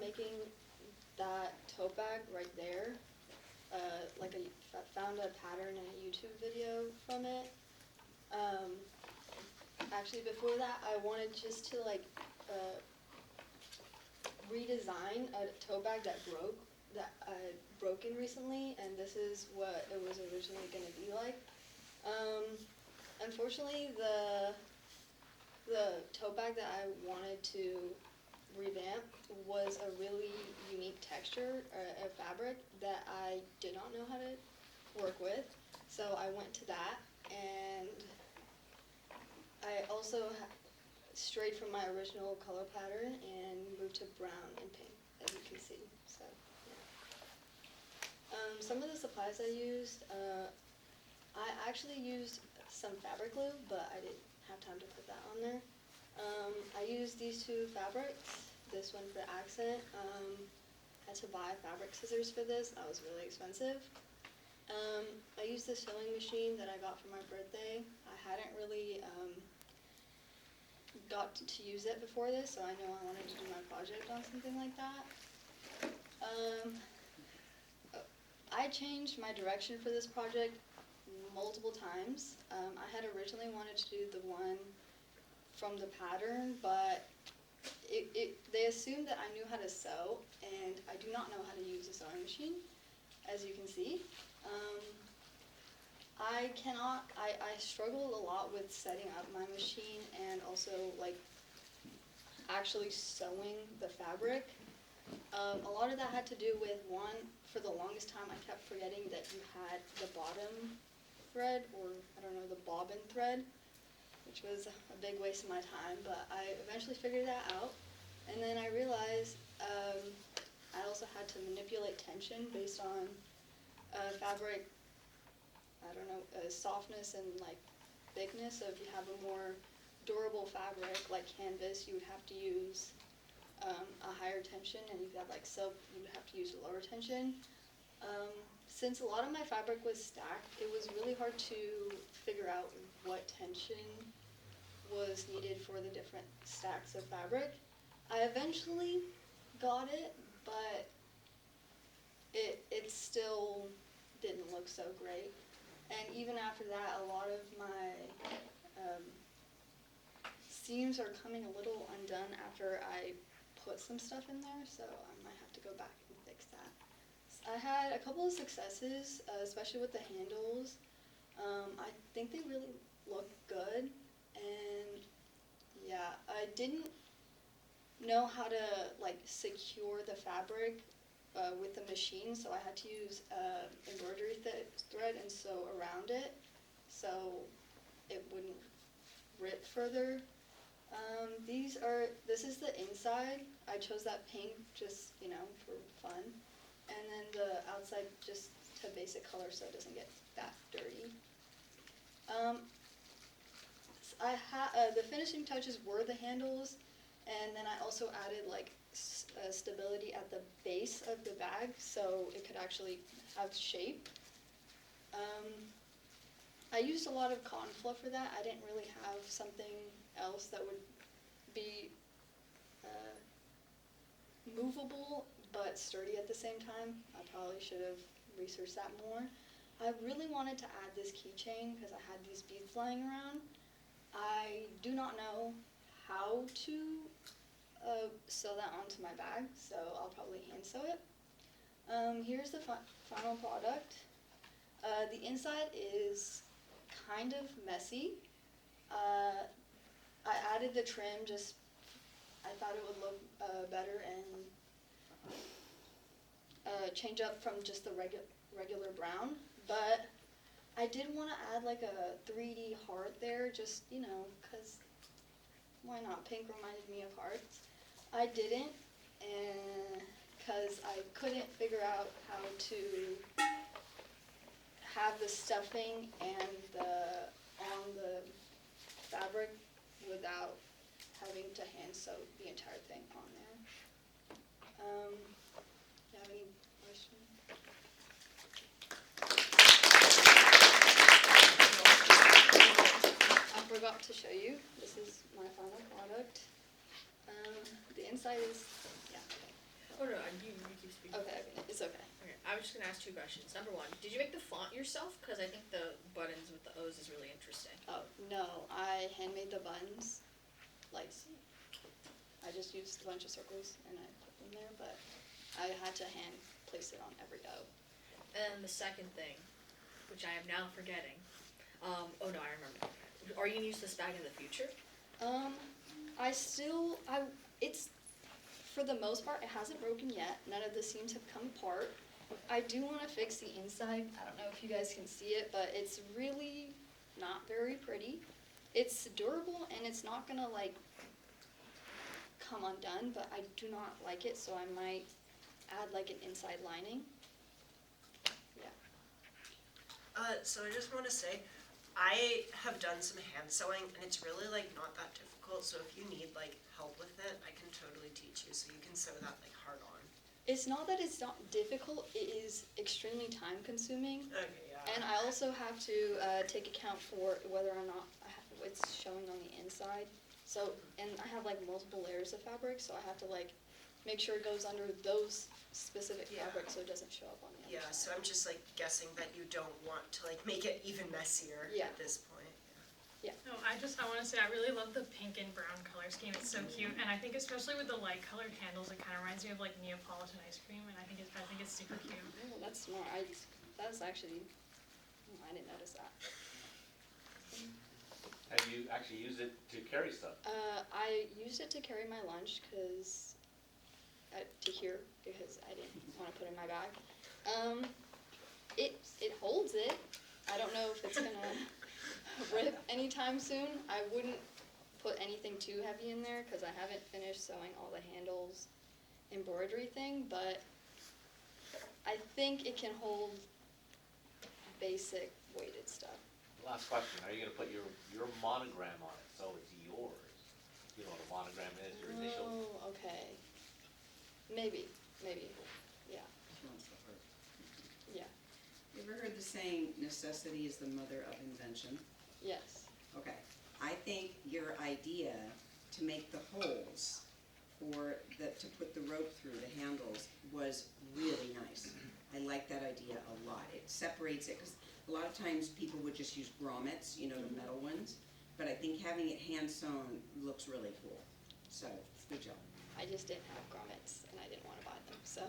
making that tote bag right there. Found a pattern in a YouTube video from it. Actually, before that, I wanted just to redesign a tote bag that broken recently, and this is what it was originally going to be like. Unfortunately, the tote bag that I wanted to revamp was a really unique texture, a fabric that I did not know how to work with. So I went to that, and I also strayed from my original color pattern and moved to brown and pink, as you can see. So, yeah. Some of the supplies I used, I actually used some fabric glue, but I didn't have time to put that on there. I used these two fabrics, this one for accent. Had to buy fabric scissors for this, that was really expensive. I used the sewing machine that I got for my birthday. I hadn't really got to use it before this, so I know I wanted to do my project on something like that. I changed my direction for this project multiple times. I had originally wanted to do the one from the pattern, but they assumed that I knew how to sew, and I do not know how to use a sewing machine, as you can see. I struggled a lot with setting up my machine and also actually sewing the fabric. A lot of that had to do with, one, for the longest time I kept forgetting that you had the bottom thread, or I don't know, the bobbin thread, which was a big waste of my time, but I eventually figured that out. And then I realized I also had to manipulate tension based on fabric, I don't know, softness and thickness. So if you have a more durable fabric like canvas, you would have to use a higher tension, and if you had silk, you would have to use a lower tension. Since a lot of my fabric was stacked, it was really hard to figure out what tension was needed for the different stacks of fabric. I eventually got it, but it still didn't look so great. And even after that, a lot of my seams are coming a little undone after I put some stuff in there, so I might have to go back and fix that. I had a couple of successes, especially with the handles. I think they really look good, and yeah, I didn't know how to secure the fabric with the machine, so I had to use embroidery thread and sew around it so it wouldn't rip further. This is the inside. I chose that pink just, for fun. And then the outside just to basic color so it doesn't get that dirty. The finishing touches were the handles, and then I also added stability at the base of the bag so it could actually have shape. I used a lot of cotton fluff for that. I didn't really have something else that would be movable but sturdy at the same time. I probably should have researched that more. I really wanted to add this keychain because I had these beads lying around. I do not know how to sew that onto my bag, so I'll probably hand sew it. Here's the final product. The inside is kind of messy. I added the trim, I thought it would look better and change up from just the regular brown, but I did want to add a 3D heart there, just, because why not? Pink reminded me of hearts. I didn't, and because I couldn't figure out how to have the stuffing and on the fabric without having to hand sew the entire thing on there. Do you have any questions? I forgot to show you. This is my final product. The inside is, yeah. Hold was just gonna ask 2 questions. Number 1, did you make the font yourself? Because I think the buttons with the O's is really interesting. Oh, no, I handmade the buttons. Like, I just used a bunch of circles and I put them there, but I had to hand place it on every O. And the second thing, which I am now forgetting. Oh no, I remember. Are you gonna use this bag in the future? It's, for the most part, it hasn't broken yet. None of the seams have come apart. I do want to fix the inside. I don't know if you guys can see it, but it's really not very pretty. It's durable and it's not gonna like come undone, but I do not like it, so I might add like an inside lining. Yeah. So I just want to say, I have done some hand sewing, and it's really like not that difficult. So if you need like help with it, I can totally teach you. So you can sew that like hard on. It's not that it's not difficult, it is extremely time consuming. Okay, yeah. And I also have to take account for whether or not it's showing on the inside. So, and I have like multiple layers of fabric, so I have to like make sure it goes under those specific Yeah. fabric so it doesn't show up on the other Yeah. So side. I'm just like guessing that you don't want to like make it even messier Yeah. at this point. No, I want to say I really love the pink and brown color scheme. It's so cute, and I think especially with the light colored handles, it kind of reminds me of like Neapolitan ice cream, and I think it's super cute. Oh, that's smart. That's actually, I didn't notice that. Have you actually used it to carry stuff? I used it to carry my lunch because I didn't want to put it in my bag. It holds it. I don't know if it's gonna rip anytime soon. I wouldn't put anything too heavy in there because I haven't finished sewing all the handles embroidery thing, but I think it can hold basic weighted stuff. Last question, are you gonna put your monogram on it, so it's yours? You know what a monogram is, your initials? Oh, okay. Maybe, yeah. Yeah, You ever heard the saying, necessity is the mother of invention? yes. Okay, I think your idea to make the holes to put the rope through the handles was really nice. I like that idea a lot. It separates it, because a lot of times people would just use grommets, you know, the metal ones, but I think having it hand sewn looks really cool. So, good job. I just didn't have grommets and I didn't want to buy them, so.